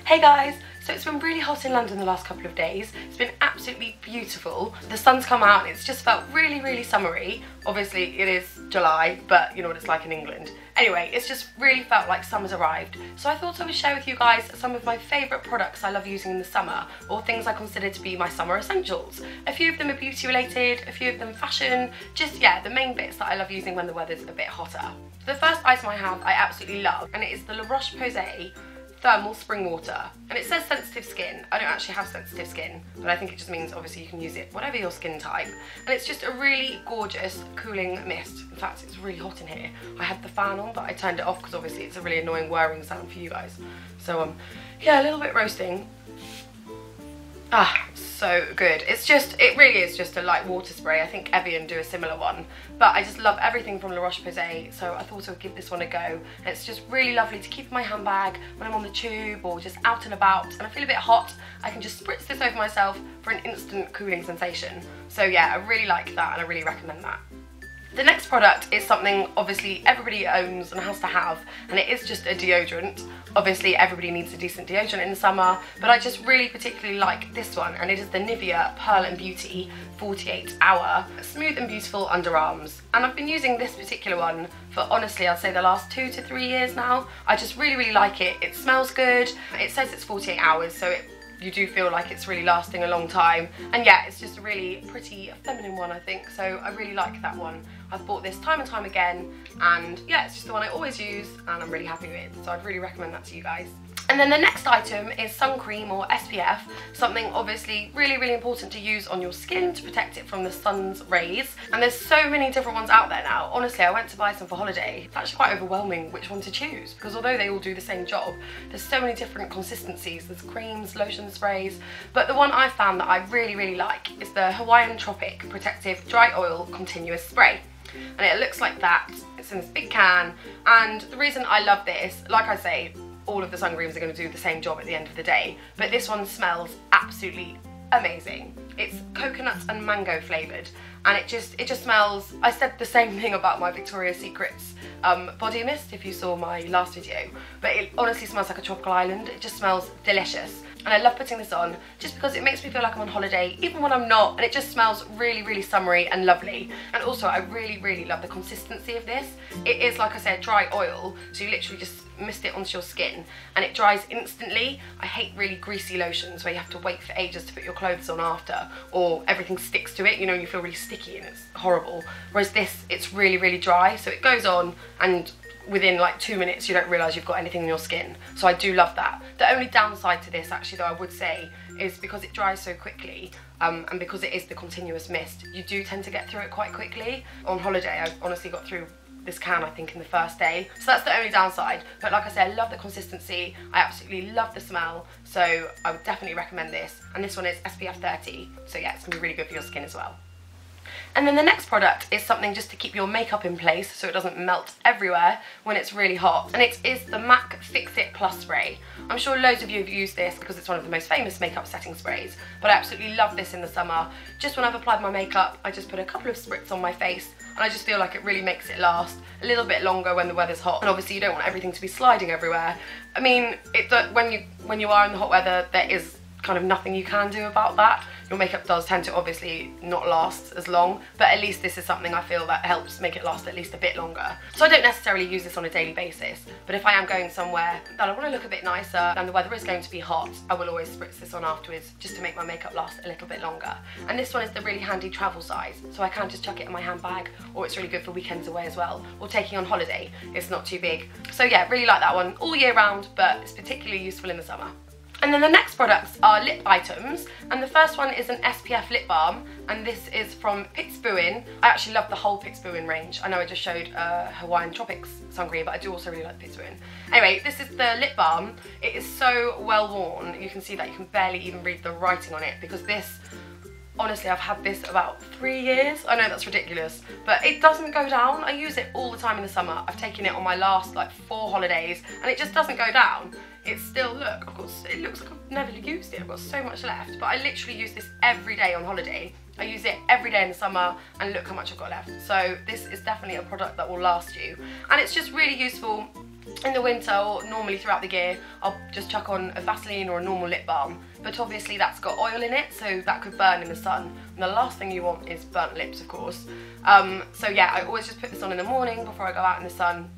Hey guys, so it's been really hot in London the last couple of days. It's been absolutely beautiful. The sun's come out and it's just felt really summery. Obviously it is July, but you know what it's like in England. Anyway, it's just really felt like summer's arrived. So I thought I would share with you guys some of my favourite products I love using in the summer, or things I consider to be my summer essentials. A few of them are beauty related, a few of them fashion, just yeah, the main bits that I love using when the weather's a bit hotter. The first item I have I absolutely love, and it is the Roche Posay thermal spring water, and it says sensitive skin. I don't actually have sensitive skin, but I think it just means obviously you can use it whatever your skin type, and it's just a really gorgeous cooling mist. In fact, it's really hot in here. I had the fan on but I turned it off because obviously it's a really annoying whirring sound for you guys, so yeah, a little bit roasting. So good. It really is just a light water spray. I think Evian do a similar one, but I just love everything from La Roche-Posay, so I thought I would give this one a go. And it's just really lovely to keep in my handbag when I'm on the tube or just out and about and I feel a bit hot. I can just spritz this over myself for an instant cooling sensation. So yeah, I really like that and I really recommend that. The next product is something obviously everybody owns and has to have, and it is just a deodorant. Obviously everybody needs a decent deodorant in the summer, but I just really particularly like this one, and it is the Nivea Pearl and Beauty 48 Hour Smooth and Beautiful Underarms. And I've been using this particular one for honestly I'd say the last 2 to 3 years now. I just really like it. It smells good. It says it's 48 hours, so you do feel like it's really lasting a long time, and yeah, it's just a really pretty feminine one, I think, so I really like that one. I've bought this time and time again, and yeah, it's just the one I always use and I'm really happy with, so I'd really recommend that to you guys. And then the next item is sun cream or SPF, something obviously really important to use on your skin to protect it from the sun's rays. And there's so many different ones out there now. Honestly, I went to buy some for holiday. It's actually quite overwhelming which one to choose, because although they all do the same job, there's so many different consistencies. There's creams, lotions, sprays, but the one I found that I really like is the Hawaiin Tropic Protective Dry Oil Continuous Spray. And it looks like that. It's in this big can, and the reason I love this, like I say, all of the sun creams are going to do the same job at the end of the day, but this one smells absolutely amazing. It's coconut and mango flavoured, and it just smells, I said the same thing about my Victoria's Secrets body mist if you saw my last video, but it honestly smells like a tropical island. It just smells delicious, and I love putting this on just because it makes me feel like I'm on holiday even when I'm not, and it just smells really summery and lovely. And also I really love the consistency of this. It is, like I said, dry oil, so you literally just mist it onto your skin and it dries instantly. I hate really greasy lotions where you have to wait for ages to put your clothes on after, or everything sticks to it, you know, and you feel really sticky and it's horrible. Whereas this, it's really dry, so it goes on and within like 2 minutes you don't realise you've got anything on your skin. So I do love that. The only downside to this actually though I would say is because it dries so quickly, and because it is the continuous mist, you do tend to get through it quite quickly. On holiday I honestly got through this can I think in the first day, so that's the only downside. But like I said, I love the consistency, I absolutely love the smell, so I would definitely recommend this. And this one is SPF 30, so yeah, it's gonna be really good for your skin as well. And then the next product is something just to keep your makeup in place so it doesn't melt everywhere when it's really hot, and it is the MAC Fix It Plus spray. I'm sure loads of you have used this because it's one of the most famous makeup setting sprays, but I absolutely love this in the summer. Just when I've applied my makeup, I just put a couple of spritz on my face, and I just feel like it really makes it last a little bit longer when the weather's hot. And obviously you don't want everything to be sliding everywhere. I mean, when you are in the hot weather, there is kind of nothing you can do about that. Your makeup does tend to obviously not last as long, but at least this is something I feel that helps make it last at least a bit longer. So I don't necessarily use this on a daily basis, but if I am going somewhere that I want to look a bit nicer and the weather is going to be hot, I will always spritz this on afterwards just to make my makeup last a little bit longer. And this one is the really handy travel size, so I can just chuck it in my handbag, or it's really good for weekends away as well, or taking on holiday. It's not too big. So yeah, really like that one all year round, but it's particularly useful in the summer. And then the next products are lip items, and the first one is an SPF lip balm, and this is from Piz Buin. I actually love the whole Piz Buin range. I know I just showed Hawaiin Tropics sun cream, but I do also really like Piz Buin. Anyway, this is the lip balm. It is so well worn. You can see that you can barely even read the writing on it, because this, honestly, I've had this about 3 years. I know that's ridiculous, but it doesn't go down. I use it all the time in the summer. I've taken it on my last like 4 holidays and it just doesn't go down. It's still, look, it looks like I've never used it. I've got so much left, but I literally use this every day on holiday. I use it every day in the summer, and look how much I've got left. So this is definitely a product that will last you, and it's just really useful In the winter or normally throughout the year, I'll just chuck on a Vaseline or a normal lip balm, but obviously that's got oil in it, so that could burn in the sun, and the last thing you want is burnt lips, of course. So yeah, I always just put this on in the morning before I go out in the sun,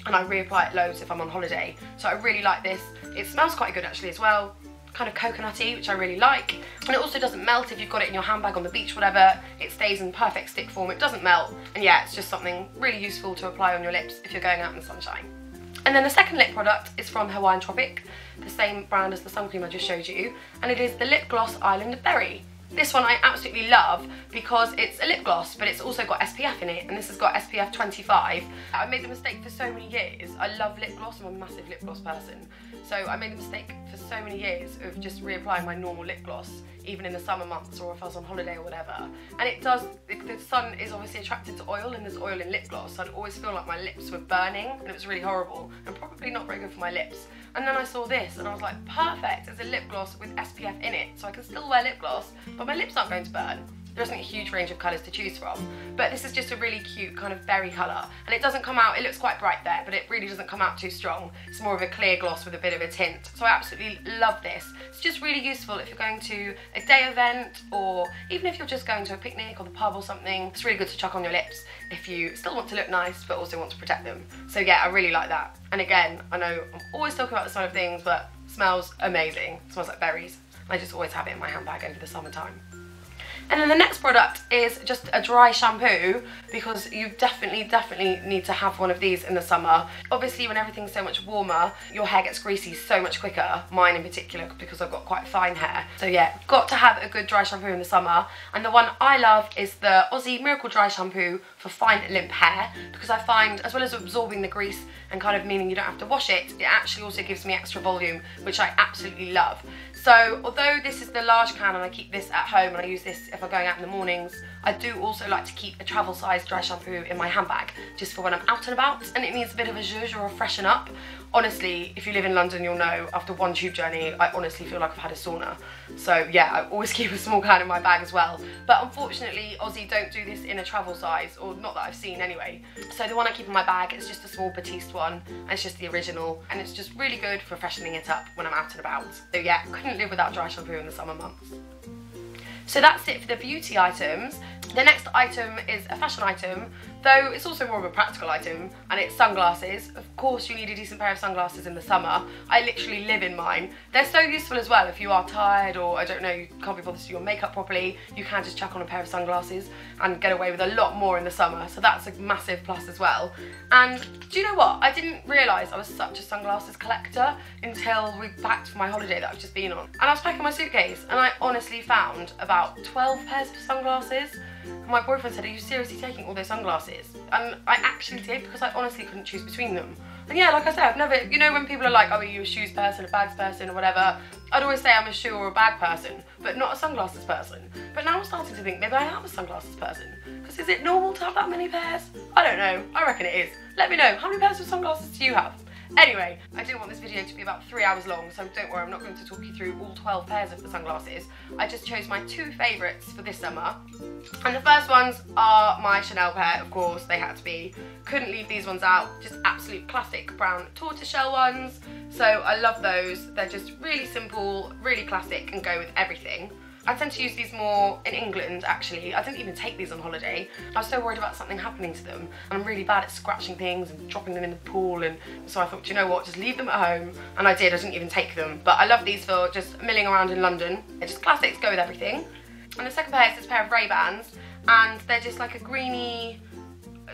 and I reapply it loads if I'm on holiday. So I really like this. It smells quite good actually as well, kind of coconutty, which I really like, and it also doesn't melt if you've got it in your handbag on the beach, whatever. It stays in perfect stick form, it doesn't melt, and yeah, it's just something really useful to apply on your lips if you're going out in the sunshine. And then the second lip product is from Hawaiin Tropics, the same brand as the sun cream I just showed you, and it is the Lip Gloss Island Berry. This one I absolutely love because it's a lip gloss, but it's also got SPF in it, and this has got SPF 25. I made the mistake for so many years. I love lip gloss, I'm a massive lip gloss person. So I made the mistake for so many years of just reapplying my normal lip gloss, even in the summer months or if I was on holiday or whatever. And it does, the sun is obviously attracted to oil, and there's oil in lip gloss, so I'd always feel like my lips were burning, and it was really horrible, and probably not very good for my lips. And then I saw this, and I was like, perfect, it's a lip gloss with SPF in it, so I can still wear lip gloss, but my lips aren't going to burn. There isn't a huge range of colours to choose from, but this is just a really cute kind of berry colour, and it doesn't come out, it looks quite bright there, but it really doesn't come out too strong. It's more of a clear gloss with a bit of a tint, so I absolutely love this. It's just really useful if you're going to a day event, or even if you're just going to a picnic or the pub or something. It's really good to chuck on your lips if you still want to look nice but also want to protect them. So yeah, I really like that. And again, I know I'm always talking about the smell of things, but it smells amazing. It smells like berries. I just always have it in my handbag over the summertime. And then the next product is just a dry shampoo, because you definitely need to have one of these in the summer. Obviously when everything's so much warmer, your hair gets greasy so much quicker, mine in particular because I've got quite fine hair. So yeah, got to have a good dry shampoo in the summer, and the one I love is the Aussie Miracle Dry Shampoo for fine limp hair, because I find, as well as absorbing the grease and kind of meaning you don't have to wash it, it actually also gives me extra volume, which I absolutely love. So although this is the large can and I keep this at home and I use this if I'm going out in the mornings, I do also like to keep a travel size dry shampoo in my handbag just for when I'm out and about, and it needs a bit of a zhuzh or a freshen up. Honestly, if you live in London, you'll know after one tube journey, I honestly feel like I've had a sauna. So yeah, I always keep a small can in my bag as well. But unfortunately, Aussie don't do this in a travel size, or not that I've seen anyway. So the one I keep in my bag is just a small Batiste one, and it's just the original, and it's just really good for freshening it up when I'm out and about. So yeah, couldn't live without dry shampoo in the summer months. So that's it for the beauty items. The next item is a fashion item, though it's also more of a practical item, and it's sunglasses. Of course you need a decent pair of sunglasses in the summer. I literally live in mine. They're so useful as well if you are tired, or I don't know, you can't be bothered to do your makeup properly. You can just chuck on a pair of sunglasses and get away with a lot more in the summer, so that's a massive plus as well. And do you know what? I didn't realise I was such a sunglasses collector until we packed for my holiday that I've just been on. And I was packing my suitcase and I honestly found about 12 pairs of sunglasses. And my boyfriend said, "Are you seriously taking all those sunglasses?" And I actually did, because I honestly couldn't choose between them. And yeah, like I said, I've never, you know when people are like, "Oh, are you a shoes person, a bags person," or whatever, I'd always say I'm a shoe or a bag person, but not a sunglasses person. But now I'm starting to think maybe I am a sunglasses person, because is it normal to have that many pairs? I don't know, I reckon it is. Let me know, how many pairs of sunglasses do you have? Anyway, I didn't want this video to be about 3 hours long, so don't worry, I'm not going to talk you through all 12 pairs of the sunglasses. I just chose my 2 favourites for this summer. And the first ones are my Chanel pair, of course, they had to be. Couldn't leave these ones out, just absolute classic brown tortoiseshell ones. So I love those, they're just really simple, really classic, and go with everything. I tend to use these more in England, actually. I didn't even take these on holiday. I was so worried about something happening to them, and I'm really bad at scratching things and dropping them in the pool, and so I thought, do you know what, just leave them at home, and I did. I didn't even take them, but I love these for just milling around in London. They're just classics, go with everything. And the second pair is this pair of Ray-Bans, and they're just like a greeny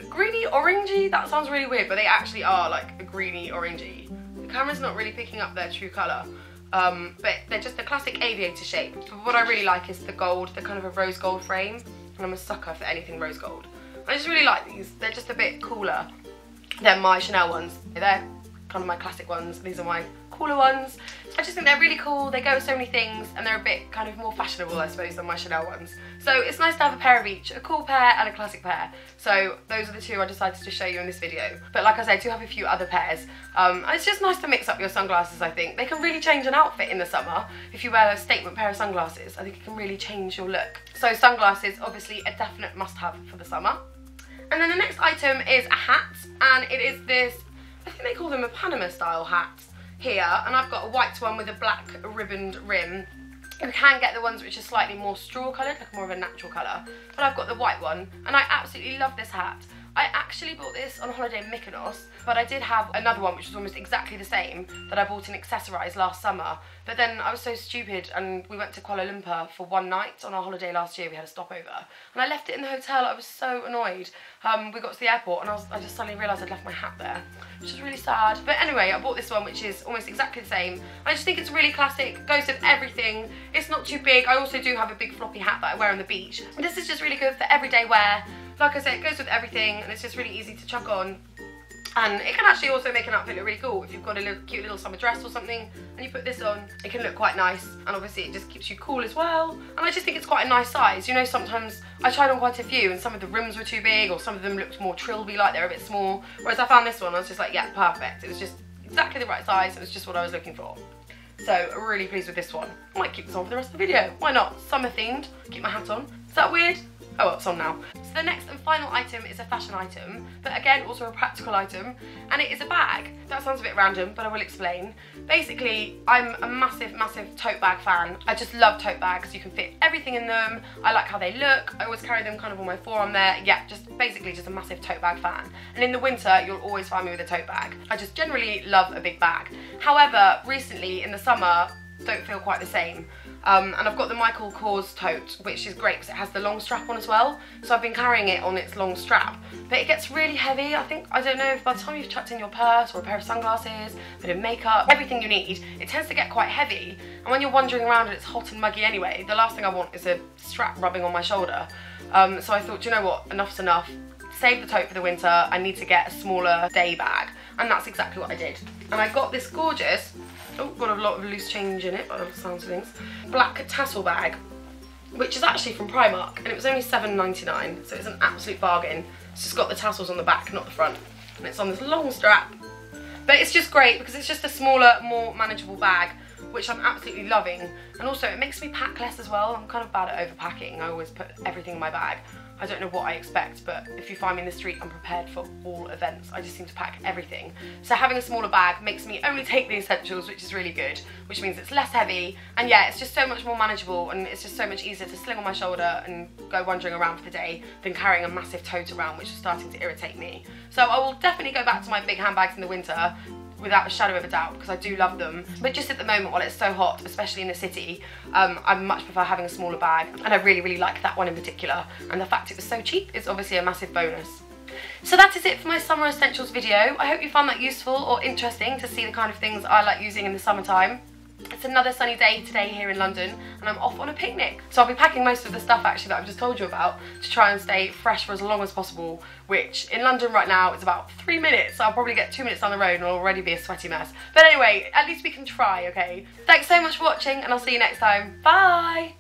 orangey. That sounds really weird, but they actually are like a greeny orangey. The camera's not really picking up their true colour. But they're just a classic aviator shape. But what I really like is the gold, the kind of a rose gold frame, and I'm a sucker for anything rose gold. I just really like these. They're just a bit cooler than my Chanel ones. They're kind of my classic ones. These are my cooler ones. I just think they're really cool. They go with so many things, and they're a bit kind of more fashionable, I suppose, than my Chanel ones. So it's nice to have a pair of each, a cool pair and a classic pair. So those are the 2 I decided to show you in this video. But like I said, I do have a few other pairs. It's just nice to mix up your sunglasses, I think. They can really change an outfit in the summer. If you wear a statement pair of sunglasses, I think it can really change your look. So sunglasses, obviously a definite must-have for the summer. And then the next item is a hat, and it is this I think they call them a Panama style hat here, and I've got a white one with a black ribboned rim. You can get the ones which are slightly more straw coloured, like more of a natural colour, but I've got the white one, and I absolutely love this hat. I actually bought this on holiday in Mykonos, but I did have another one which was almost exactly the same that I bought in Accessorize last summer. But then I was so stupid and we went to Kuala Lumpur for one night on our holiday last year. We had a stopover and I left it in the hotel. I was so annoyed. We got to the airport and I just suddenly realised I'd left my hat there, which was really sad. But anyway, I bought this one which is almost exactly the same. I just think it's really classic, goes with everything. It's not too big. I also do have a big floppy hat that I wear on the beach. And this is just really good for everyday wear. Like I said, it goes with everything and it's just really easy to chuck on. And it can actually also make an outfit look really cool. If you've got a cute little summer dress or something and you put this on, it can look quite nice. And obviously it just keeps you cool as well. And I just think it's quite a nice size. You know, sometimes I tried on quite a few and some of the rims were too big or some of them looked more trilby, like they're a bit small. Whereas I found this one, I was just like, yeah, perfect. It was just exactly the right size. It was just what I was looking for. So really pleased with this one. I might keep this on for the rest of the video. Why not? Summer themed. Keep my hat on. Is that weird? Oh well, it's on now. So the next and final item is a fashion item, but again also a practical item, and it is a bag. That sounds a bit random, but I will explain. Basically, I'm a massive tote bag fan. I just love tote bags. You can fit everything in them. I like how they look. I always carry them kind of on my forearm there. Yeah, basically just a massive tote bag fan. And in the winter, you'll always find me with a tote bag. I just generally love a big bag. However, recently in the summer, don't feel quite the same. And I've got the Michael Kors tote, which is great because it has the long strap on as well. So I've been carrying it on its long strap. But it gets really heavy. I don't know, if by the time you've chucked in your purse or a pair of sunglasses, a bit of makeup, everything you need, it tends to get quite heavy. And when you're wandering around and it's hot and muggy anyway, the last thing I want is a strap rubbing on my shoulder. So I thought, do you know what, enough's enough. Save the tote for the winter, I need to get a smaller day bag. And that's exactly what I did. And I got this gorgeous, oh, got a lot of loose change in it by the sounds of things, black tassel bag, which is actually from Primark, and it was only $7.99, so it's an absolute bargain. It's just got the tassels on the back, not the front, and it's on this long strap. But it's just great because it's just a smaller, more manageable bag, which I'm absolutely loving. And also it makes me pack less as well. I'm kind of bad at overpacking. I always put everything in my bag. I don't know what I expect, but if you find me in the street, I'm prepared for all events. I just seem to pack everything. So having a smaller bag makes me only take the essentials, which is really good, which means it's less heavy. And yeah, it's just so much more manageable and it's just so much easier to sling on my shoulder and go wandering around for the day than carrying a massive tote around, which is starting to irritate me. So I will definitely go back to my big handbags in the winter, without a shadow of a doubt, because I do love them. But just at the moment, while it's so hot, especially in the city, I much prefer having a smaller bag, and I really like that one in particular, and the fact it was so cheap is obviously a massive bonus. So that is it for my summer essentials video. I hope you found that useful or interesting to see the kind of things I like using in the summertime. It's another sunny day today here in London and I'm off on a picnic. So I'll be packing most of the stuff actually that I've just told you about to try and stay fresh for as long as possible, which in London right now is about 3 minutes. So I'll probably get 2 minutes on the road and I'll already be a sweaty mess. But anyway, at least we can try, okay? Thanks so much for watching and I'll see you next time. Bye!